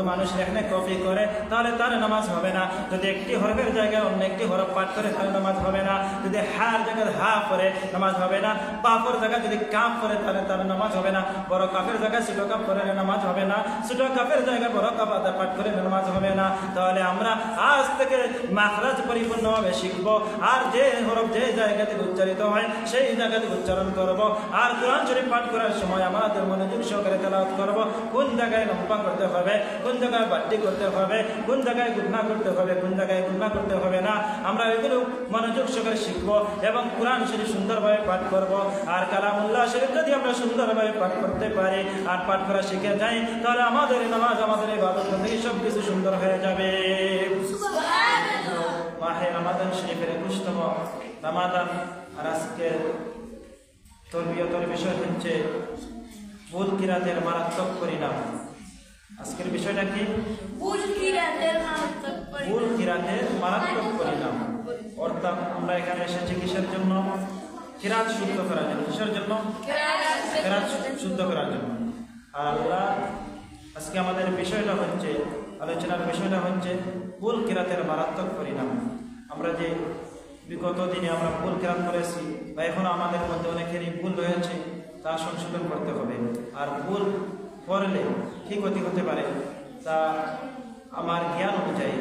কোনো মানুষ লেখনে কপি করে তাহলে তার নামাজ হবে না। যদি একটি হরফের জায়গায় অন্য একটি হরফ পাঠ করে তাহলে নামাজ হবে না। যদি হার জায়গায় হা পরে নামাজ হবে না। পাপর জায়গায় যদি কাপ পরে তাহলে তার নামাজ হবে না। বড় কাপের জায়গায় ছোট কাপ করে নামাজ হবে না। ছোট কাপের জায়গায় বড় কাপ পাঠ করে নামাজ হবে না। তাহলে আমরা আজ থেকে মাখরাজ পরিপূর্ণভাবে শিখব, আর যে হরফ যে জায়গা থেকে উচ্চারিত হয় সেই জায়গা থেকে উচ্চারণ করব। আর কোরআন শরীফ পাঠ করার সময় আমাদের মনোযোগ সহকারে তেলাওয়াত করব। কোন জায়গায় লম্বা করতে হবে, কোন জায়গায় বাড়তি করতে হবে, কোন জায়গায় গুণা করতে হবে, কোন জায়গায় গুণা করতে হবে না, আমরা এগুলো মনোযোগ সহকারে শিখব এবং কোরআন শরীফ সুন্দরভাবে পাঠ করব। আর কালামুল্লাহ শরীফ যদি আমরা সুন্দরভাবে পাঠ করতে পারি আর পাঠ করা শিখে যাই তাহলে আমাদের নামাজ, আমাদের ইবাদত থেকে সব কিছু সুন্দর হয়ে যাবে। মাহে রমাদান শরীফের 21তম রমাদান। আর আজকে তরবিয়তের বিষয় হচ্ছে ভুল কিরাতের মারাত্মক পরিণাম। আজকের বিষয়টা কি? ভুল কিরাতের মারাত্মক পরিণাম। অর্থাৎ আমরা এখানে এসেছি কিসের জন্য? কিরাত শুদ্ধ করার জন্য। কিসের জন্য? কিরাত শুদ্ধ করার জন্য। আর আল্লাহ আজকে আমাদের বিষয়টা হচ্ছে, আলোচনার বিষয়টা হচ্ছে ভুল কিরাতের মারাত্মক পরিণাম। আমরা যে বিগত দিনে আমরা ভুল কিরাত করেছি বা এখন আমাদের মধ্যে অনেকেরই ভুল রয়েছে, তা সংশোধন করতে হবে। আর ভুল করলে কি ক্ষতি হতে পারে তা আমার জ্ঞান অনুযায়ী,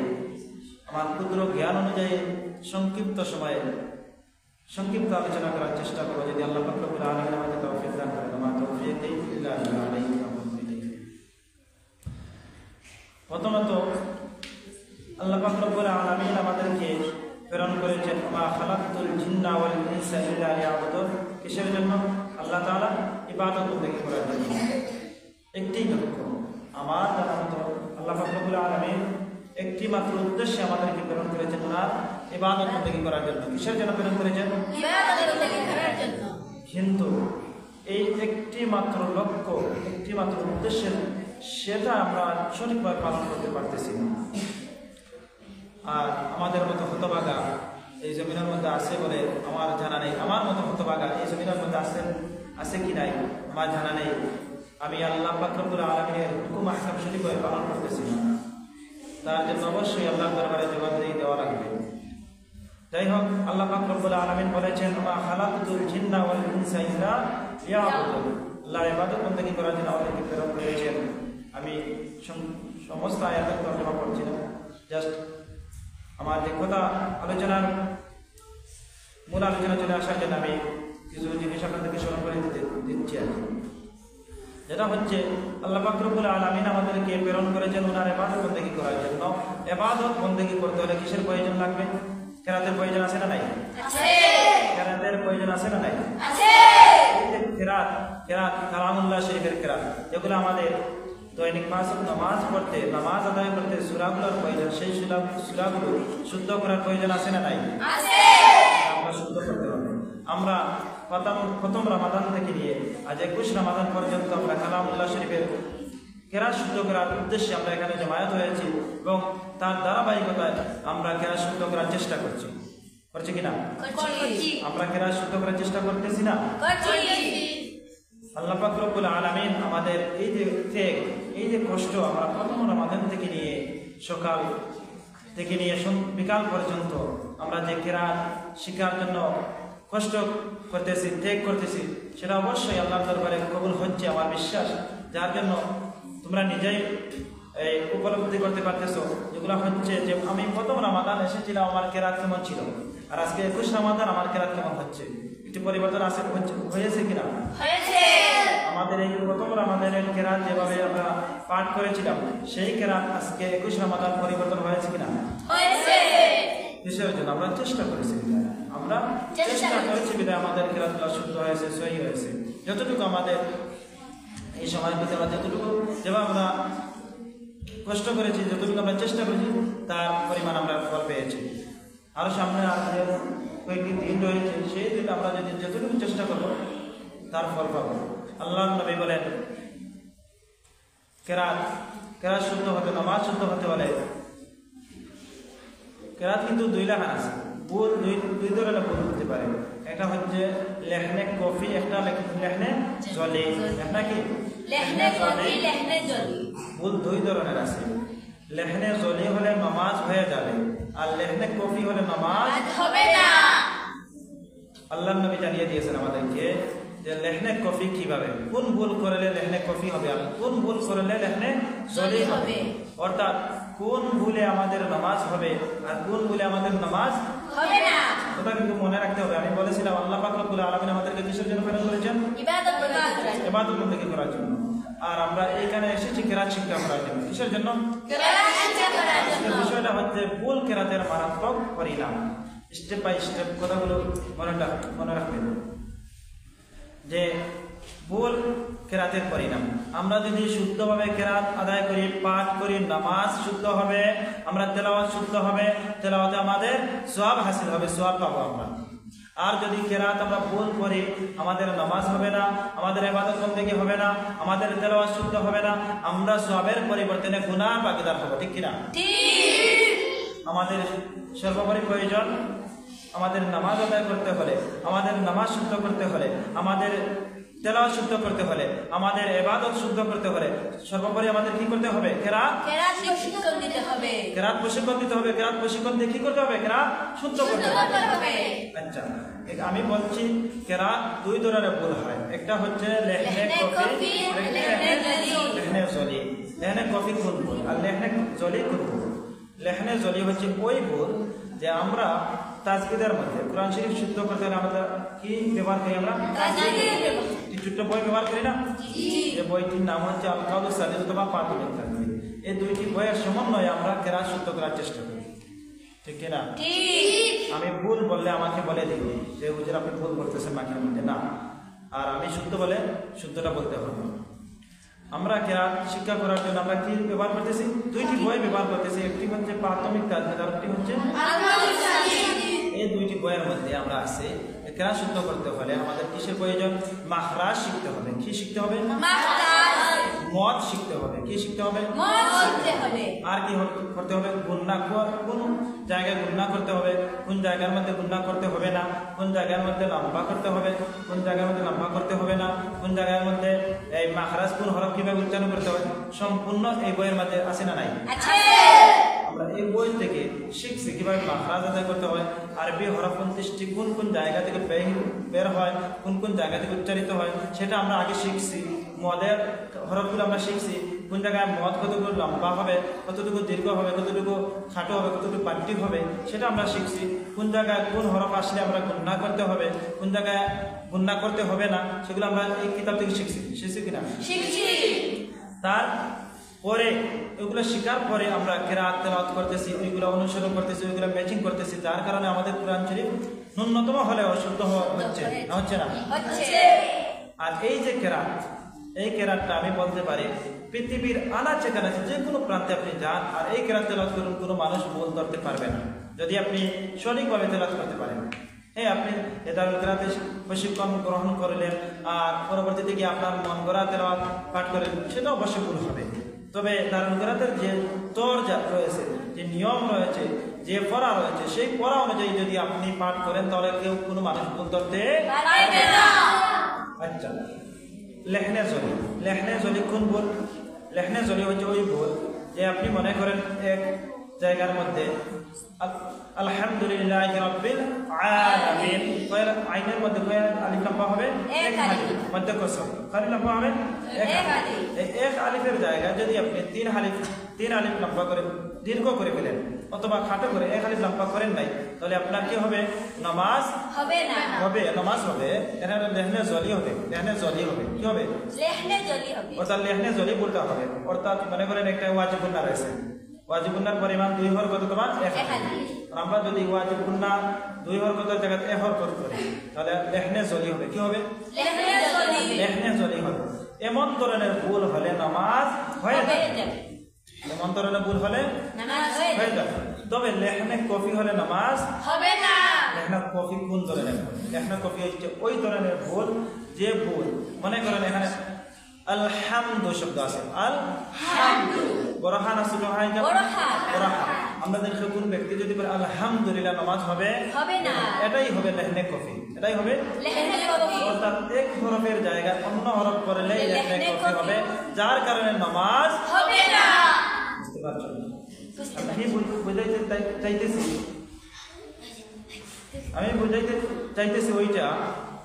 আমার ক্ষুদ্র জ্ঞান অনুযায়ী সংক্ষিপ্ত সময়ে সংক্ষিপ্ত আলোচনা করার চেষ্টা করব, যদি আল্লাহ পাক রব্বুল আলামিন আমাদের তৌফিক দান করেন। মা তৌফিক ইল্লা বিল্লাহ। প্রথমত আল্লাহ পাক রব্বুল আলামিন আমাদেরকে প্রেরণ করেছেন মা খালাকতুল জিন্না ওয়াল ইনসা ইল্লা লিয়াবুদুন। কিসের জন্য? আল্লাহ তাআলা ইবাদত বন্দেগী করার জন্য। একটি লক্ষ্য আমার জানা মতো আল্লাহ পাক রব্বুল আলামিন একটি মাত্র উদ্দেশ্যে আমাদেরকে প্রেরণ করেছেন, না ইবাদত বন্দেগী করার জন্য। কিসের জন্য প্রেরণ করেছেন? ইবাদত বন্দেগী করার জন্য। কিন্তু এই একটি মাত্র লক্ষ্য, একটি মাত্র উদ্দেশ্য, সেটা আমরা সঠিকভাবে পালন করতে পারতেছি না। আর আমাদের মতো হতভাগা এই জমিনের মধ্যে আছে বলে আমার জানা নেই। আমার মতো হতভাগা এই জমিনের মধ্যে আছে কি নাই আমার জানা নেই। আমি আল্লাহ পাক রব্বুল আলামিনের হুকুম আহকাম সঠিকভাবে পালন করতেছি না। তার জন্য অবশ্যই আল্লাহর দরবারে জবাবদিহি দেওয়া লাগবে। যাই হোক, আল্লাহ পাক রব্বুল আলামিন বলেছেন মা খালাকতুল জিন্না ওয়াল ইনসা ইল্লা লিয়াবুদুন। আল্লাহর ইবাদত বন্দেগী করার জন্য আমাদেরকে প্রেরণ করেছেন। আমি সমস্ত আয়াতের তর্জমা করছি না, জাস্ট আমার যে কথা আলোচনার মূল আলোচনা চলে আসার জন্য আমি কিছু জিনিস আপনাদেরকে স্মরণ করে দিচ্ছি আর কি। যেটা হচ্ছে আল্লাহ পাক রব্বুল আলামিন আমাদেরকে প্রেরণ করেছেন ওনার ইবাদত বন্দেগী করার জন্য। ইবাদত বন্দেগী করতে হলে কিসের প্রয়োজন লাগবে? কিরাতের প্রয়োজন আছে না নাই? আছে। কিরাতের প্রয়োজন আছে না নাই? আছে। এই যে কিরাত কালামুল্লাহ শরীফের কিরাত, যেগুলো আমাদের দৈনিক পাঁচ ওয়াক্ত নামাজ পড়তে, নামাজ আদায় করতে সূরাগুলোর প্রয়োজন, সেই সূরাগুলো শুদ্ধ করার প্রয়োজন আছে না নাই? আছে। আমরা শুদ্ধ করতে হবে। আমরা প্রথম রমাদান থেকে নিয়ে আজ 21 রমাদান পর্যন্ত আমরা কালামুল্লাহ শরীফের কিরাত শুদ্ধ করার উদ্দেশ্যে আমরা এখানে জমায়েত হয়েছি এবং তার ধারাবাহিকতায় আমরা কিরাত শুদ্ধ করার চেষ্টা করছি কিনা? আমরা কিরাত শুদ্ধ করার চেষ্টা করতেছি না? আল্লাহ পাক রব্বুল আলামিন আমাদের এই যে কষ্ট আমরা প্রথম রমাদান থেকে নিয়ে সকাল থেকে নিয়ে বিকাল পর্যন্ত আমরা যে কিরাত শিখার জন্য কষ্ট করতেছি, ত্যাগ করতেছি, সেটা অবশ্যই আল্লাহর দরবারে কবুল হচ্ছে আমার বিশ্বাস। যার জন্য তোমরা নিজেই এই উপলব্ধি করতে পারতেছো, যেগুলো হচ্ছে যে আমি প্রথম রমাদান এসেছিলাম আমার কিরাত কেমন ছিল, আর আজকে 21 রমাদান আমার কিরাত কেমন হচ্ছে। একটু পরিবর্তন হয়েছে কিনা? আমাদের এই প্রথম রমাদানের কিরাত যেভাবে আমরা পাঠ করেছিলাম সেই কিরাত আজকে 21 রমাদান পরিবর্তন হয়েছে কিনা? কিসের জন্য? আমরা চেষ্টা করেছি বিধায় আমাদের কিরাতগুলো শুদ্ধ হয়েছে, সহি হয়েছে। যতটুকু আমাদের এই সময়ের ভিতরে আমরা যতটুকু যেভাবে আমরা কষ্ট করেছি, যতটুকু আমরা চেষ্টা করেছি, তার পরিমাণ আমরা ফল পেয়েছি। আরো সামনে কয়েকটি দিন রয়েছে, সেই দিন আমরা যদি যতটুকু চেষ্টা করবো তার ফল পাবো। আল্লাহর নবী বলেন কিরাত শুদ্ধ হতে, নামাজ শুদ্ধ হতে হলে কিরাত কিন্তু 2 লেখা আছে। দুই ধরনের ভুল হতে পারে। একটা হচ্ছে লেখনে কফি, একটা লেখনে জলে, একটা কি লেহনে কফি লেহনে জলি ভুল দুই ধরনের আছে। লেহনে জলি হলে নামাজ হয়ে যাবে, আর লেহনে কফি হলে নামাজ হবে না। আল্লাহর নবী জানিয়ে দিয়েছেন আমাদেরকে যে লেহনে কফি কিভাবে, কোন ভুল করলে লেহনে কফি হবে আর কোন ভুল করলে লেহনে জলি হবে। অর্থাৎ কোন ভুলে আমাদের নামাজ হবে আর কোন ভুলে আমাদের নামাজ হবে না। ওটা কিন্তু মনে রাখতে হবে। আমি বলেছিলাম আল্লাহ পাক রব্বুল আলামিন আমাদেরকে কিসের জন্য প্রেরণ করেছেন? ইবাদত করার জন্য। ইবাদত বন্দেগী করার জন্য। আর আমরা এইখানে এসেছি কেরাত শিক্ষা করার জন্য। কিসের জন্য? কেরাত শিক্ষা করার জন্য। বিষয়টা হচ্ছে ভুল কেরাতের মারাত্মক পরিণাম। স্টেপ বাই স্টেপ কথাগুলো মনে রাখবেন যে ভুল কেরাতের পরিণাম। আমরা যদি শুদ্ধভাবে কেরাত আদায় করি, পাঠ করি, নামাজ শুদ্ধ হবে, আমরা তেলাওয়াত শুদ্ধ হবে, তেলাওয়াতে আমাদের সওয়াব হাসিল হবে, সওয়াব পাবো আমরা। আর যদি কেরাত আমরা ভুল করি, আমাদের নামাজ হবে না, আমাদের ইবাদত বন্দেগী হবে না, আমাদের তেলাওয়াত শুদ্ধ হবে না, আমরা সওয়াবের পরিবর্তে গুনাহ ভাগীদার হব। ঠিক কিনা? ঠিক। আমাদের সর্বোপরি প্রয়োজন, আমাদের নামাজ আদায় করতে হলে, আমাদের নামাজ শুদ্ধ করতে হলে, আমাদের তেলাওয়াত শুদ্ধ করতে হলে, আমাদের ইবাদত শুদ্ধ করতে হলে সর্বোপরি আমাদের কি করতে হবে? কেরাত প্রশিক্ষণ দিতে হবে। কেরাত প্রশিক্ষণ দিতে হবে। কেরাত প্রশিক্ষণ দিয়ে কি করতে হবে? কেরাত শুদ্ধ করতে হবে। আচ্ছা, আমি বলছি কেরাত দুই ধরনের ভুল হয়। একটা হচ্ছে লেহনে কফি, লেহনে জলি। লেহনে কফি কোন ভুল আর লেহনে জলি কোন ভুল? লেহনে জলি হচ্ছে ওই ভুল যে আমরা তাজবিদের মধ্যে কোরআন শরীফ শুদ্ধ করতে হলে আমরা কি ব্যবহার করি? আমরা ছোট্ট বই ব্যবহার করি না? যে বইটির নাম হচ্ছে আল কাউলুস সাদিদ অথবা পাতুলের তাজবিদ। এই দুইটি বইয়ের সমন্বয়ে আমরা কেরাত শুদ্ধ করার চেষ্টা করি। ঠিক কিনা? আমি ভুল বললে আমাকে বলে দিন যে হুজুর আপনি ভুল করতেছেন বাকির মধ্যে না, আর আমি শুদ্ধ বলে শুদ্ধটা বলতে হবে। আমরা কেরাত শিক্ষা করার জন্য আমরা কি ব্যবহার করতেছি? দুইটি বই ব্যবহার করতেছি। একটি হচ্ছে প্রাথমিক তাজবিদ আর একটি হচ্ছে এই দুইটি বইয়ের মধ্যে আমরা আছে কেরাত শুদ্ধ করতে হলে আমাদের কিসের প্রয়োজন? মাখরাজ শিখতে হবে। কি শিখতে হবে? মদ শিখতে হবে। কি শিখতে হবে? আর কি করতে হবে? গুণনা, কোন জায়গায় গুণনা করতে হবে, কোন জায়গার মধ্যে গুণনা করতে হবে না, কোন জায়গার মধ্যে লম্বা করতে হবে, কোন জায়গার মধ্যে লম্বা করতে হবে না, কোন জায়গার মধ্যে এই মাখরাজ কোন হরফ কিভাবে উচ্চারণ করতে হবে, সম্পূর্ণ এই বইয়ের মধ্যে আছে না নাই? আমরা এই বই থেকে শিখছি কিভাবে মাখরাজ আদায় করতে হয়, আরবি হরফ 29টি কোন কোন জায়গা থেকে বের হয়, কোন কোন জায়গা থেকে উচ্চারিত হয়, সেটা আমরা আগে শিখছি। মদের হরফগুলো আমরা শিখছি, কোন জায়গায় মদ কতটুকু লম্বা হবে, কতটুকু দীর্ঘ হবে, কতটুকু খাটো হবে, কতটুকু বান্টি হবে, সেটা আমরা শিখছি। কোন জায়গায় কোন হরফ আসলে আমরা গুণনা করতে হবে, কোন জায়গায় গুণনা করতে হবে না, সেগুলো আমরা এই কিতাব থেকে শিখছি। শিখছি কিনা? তারপরে ওইগুলো শেখার পরে আমরা কেরাত তেলাওয়াত করতেছি, ওইগুলো অনুসরণ করতেছি, ওইগুলো ম্যাচিং করতেছি। যার কারণে আমাদের কোরআন শরীফ ন্যূনতম হলেও শুদ্ধ হচ্ছে না। আর এই যে কেরাত, এই কেরাতটা আমি বলতে পারি পৃথিবীর আনাচে কানাচে যে কোনো প্রান্তে আপনি যান আর এই কেরাত তেলাওয়াত করুন, কোনো মানুষ ভুল ধরতে পারবে না যদি আপনি সঠিকভাবে তেলাওয়াত করতে পারেন। হ্যাঁ, আপনি দারুল কেরাতে প্রশিক্ষণ গ্রহণ করলেন আর পরবর্তীতে গিয়ে আপনার মন গড়া তেলাওয়াত পাঠ করেন, সেটা অবশ্যই ভুল হবে। তবে দারুল কেরাতের যে তরজা রয়েছে, যে নিয়ম রয়েছে, যে পড়া রয়েছে, সেই পড়া অনুযায়ী যদি আপনি পাঠ করেন তাহলে কেউ কোনো মানুষ ভুল ধরতে পারবে না। আচ্ছা, লেহনে জলি। লেহনে জলি কোন ভুল? লেহনে জলি হচ্ছে ওই ভুল যে আপনি মনে করেন এক জায়গার মধ্যে আলহামদুলিল্লাহ রাব্বিল আলামিন, আইনের মধ্যে আলিফ লম্বা হবে এক আলিফ, মধ্যে কসর খালি লম্বা হবে এক আলিফ। এই এক আলিফের জায়গায় যদি আপনি তিন আলিফ লম্বা করে দীর্ঘ করে ফেলেন অথবা খাটো করে এক আলিফ লম্বা করেন নাই, তাহলে আপনার কি হবে? নামাজ হবে না। হবে নামাজ হবে, এখানে লেহনে জলি হবে। লেহনে জলি হবে, কি হবে? লেহনে জলি হবে। অর্থাৎ লেহনে জলি বলতে হবে। অর্থাৎ মনে করেন একটা ওয়াজিব গুনাহ রয়েছে, ওয়াজিব গুনার পরিমাণ 2 হরকত তোমার 1 হাদিস। আমরা যদি ওয়াজিব গুনাহ 2 হরকতের জায়গায় 1 হরকত করি তাহলে লেহনে জলি হবে। কি হবে? লেহনে জলি। লেহনে জলি হবে। এমন ধরনের ভুল হলে নামাজ হয়ে যাবে। এমন ধরনের ভুল হলে নামাজ হয়ে যাবে। তবে লেহনে কফি হলে নামাজ হবে না। লেহনে কফি কোন ধরনের ভুল? লেহনে কফি হচ্ছে ওই ধরনের ভুল যে ভুল মনে করেন এখানে আলহামদু শব্দ আছে, আল হামদু বড় হা না ছোট হা? বড় হা। আমাদের কোন ব্যক্তি যদি বলে আলহামদুলিল্লাহ নামাজ হবে হবে না। এটাই হবে লেহনে কফি, এটাই হবে লেহনে কফি। অর্থাৎ এক হরফের জায়গায় অন্য হরফ করলে লেহনে কফি হবে, যার কারণে নামাজ হবে না। বুঝতে পারছো? আমি বুঝাইতে চাইতেছি ওইটা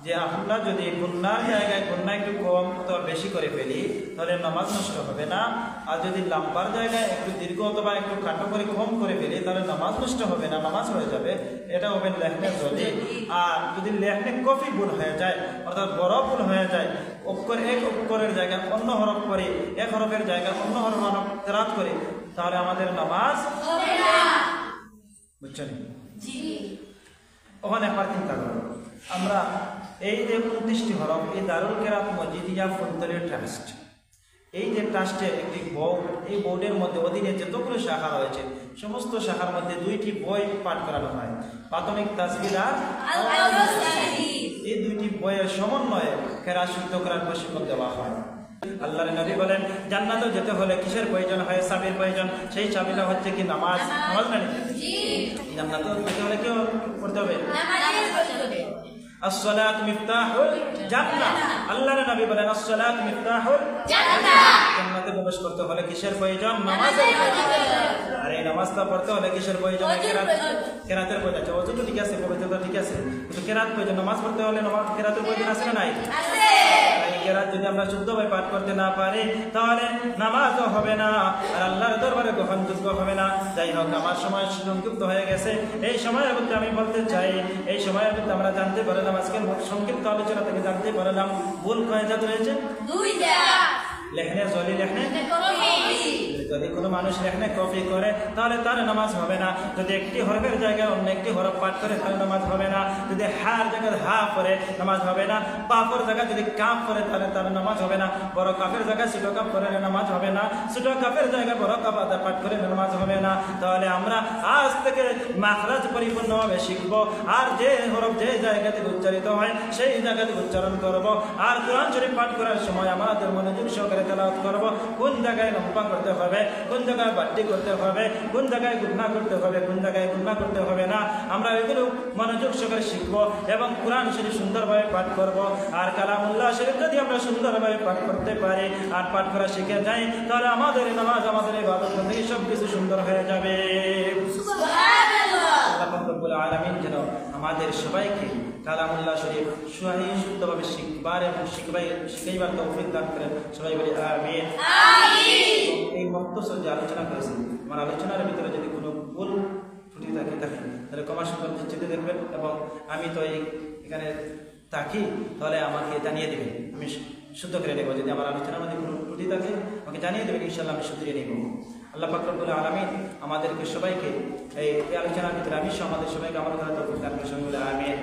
যে আমরা যদি গুনার জায়গায় গুনাহ একটু কম অথবা বেশি করে ফেলি তাহলে নামাজ নষ্ট হবে না, আর যদি লম্বার জায়গায় একটু দীর্ঘ অথবা একটু খাটো করে কম করে ফেলি তাহলে নামাজ নষ্ট হবে না, নামাজ হয়ে যাবে। এটা হবে লেহনে জলি। আর যদি লেহনে কফি ভুল হয়ে যায় অর্থাৎ বড় ভুল হয়ে যায়, অক্ষর এক অক্ষরের জায়গায় অন্য হরফ করে, এক হরফের জায়গায় অন্য হরফ তেরাত করে, তাহলে আমাদের নামাজ হবে না। বুঝছেন? জি। ওখানে একবার চিন্তা করো, আমরা এই যে 29টি হরফ, এই দারুল কেরাত মসজিদিয়া ফুলতলির ট্রাস্ট, এই যে ট্রাস্টের একটি বোর্ড, এই বোর্ডের মধ্যে অধীনে যতগুলো শাখা রয়েছে সমস্ত শাখার মধ্যে 2টি বই পাঠ করানো হয়, প্রাথমিক তাসবিহ আর এই 2টি বইয়ের সমন্বয়ে কেরাত শুদ্ধ করার প্রশিক্ষণ দেওয়া হয়। আল্লাহর নবী বলেন জান্নাতে যেতে হলে কিসের প্রয়োজন হয়? চাবির প্রয়োজন। সেই চাবিটা হচ্ছে কি? নামাজ। নামাজ না? জি। জান্নাতে যেতে হলে কি করতে হবে? নামাজ পড়তে হবে। as-salatu miftahul জান্নাহ। আল্লাহর নবী বলেন as-salatu miftahul জান্নাহ। জান্নাতে প্রবেশ করতে হলে কিসের প্রয়োজন? নামাজের প্রয়োজন। আর এই নামাজটা পড়তে হলে কিসের প্রয়োজন? কেরাতের প্রয়োজন। ওযু তো ঠিক আছে, পবিত্রতা ঠিক আছে, কিন্তু কেরাত প্রয়োজন। নামাজ পড়তে হলে কেরাতের প্রয়োজন আছে না নাই? আছে। কেরাত যদি আমরা শুদ্ধভাবে পাঠ করতে না পারি তাহলে নামাজও হবে না, আর আল্লাহর দরবারে গ্রহণযোগ্য হবে না। যাই হোক, আমার সময় সংক্ষিপ্ত হয়ে গেছে। এই সময়ের মধ্যে আমি বলতে চাই, এই সময়ের মধ্যে আমরা জানতে পারলাম, আজকের সংক্ষিপ্ত আলোচনা থেকে জানতে পারলাম ভুল কয় জাত রয়েছে? 2টা। লেখনে জলি, লেখনে কফি। যদি কোনো মানুষ লেখনে কফি করে তাহলে তার নামাজ হবে না। যদি একটি হরফের জায়গায় অন্য একটি হরফ পাঠ করে তাহলে নামাজ হবে না। যদি হার জায়গায় হা করে নামাজ হবে না। পাপর জায়গায় যদি কাপ করে তাহলে তার নামাজ হবে না। বড় কাপের জায়গায় ছোট কাপ করে নামাজ হবে না। ছোট কাপের জায়গায় বড় কাপ আদা পাঠ করে নামাজ হবে না। তাহলে আমরা আজ থেকে মাখরাজ পরিপূর্ণভাবে শিখব, আর যে হরফ যে জায়গা থেকে উচ্চারিত হয় সেই জায়গা থেকে উচ্চারণ করব। আর কোরআন শরীফ পাঠ করার সময় আমাদের মনোযোগ সহকারে তেলাওয়াত করব। কোন জায়গায় লম্বা করতে হবে, কোন জায়গায় বাড়তি করতে হবে, কোন জায়গায় গুণা করতে হবে, কোন জায়গায় গুণা করতে হবে না, আমরা এগুলো মনোযোগ সহকারে শিখব এবং কোরআন শরীফ সুন্দরভাবে পাঠ করব। আর কালামুল্লাহ শরীফ যদি আমরা সুন্দরভাবে পাঠ করতে পারি আর পাঠ করা শিখে যাই তাহলে আমাদের নামাজ, আমাদের ইবাদত বন্দেগী সব কিছু সুন্দর হয়ে যাবে। সুবহানাল্লাহ। আল্লাহ রাব্বুল আলামিন যেন আমাদের সবাইকে কালামুল্লাহ শরীফ সহি শুদ্ধভাবে শিখবার এবং শিখাইবার তৌফিক দান করেন। সবাই বলি আমিন। আমিন। এই মক্তসর যে আলোচনা করেছি, আমার আলোচনার ভিতরে যদি কোনো ভুল ত্রুটি থাকে তাহলে ক্ষমার সুন্দর দৃষ্টিতে দেখবেন, এবং আমি তো এখানে থাকি তাহলে আমাকে জানিয়ে দেবেন, আমি শুদ্ধ করে নেব। যদি আমার আলোচনার মধ্যে কোনো ত্রুটি থাকে আমাকে জানিয়ে দেবেন, ইনশাআল্লাহ আমি শুধরিয়ে নেব। আল্লাহ পাক রব্বুল আলামিন আমাদেরকে সবাইকে এই আলোচনার ভিতরে আমি আমাদের সবাইকে আমার দ্বারা তৌফিক দান করেন। আমিন।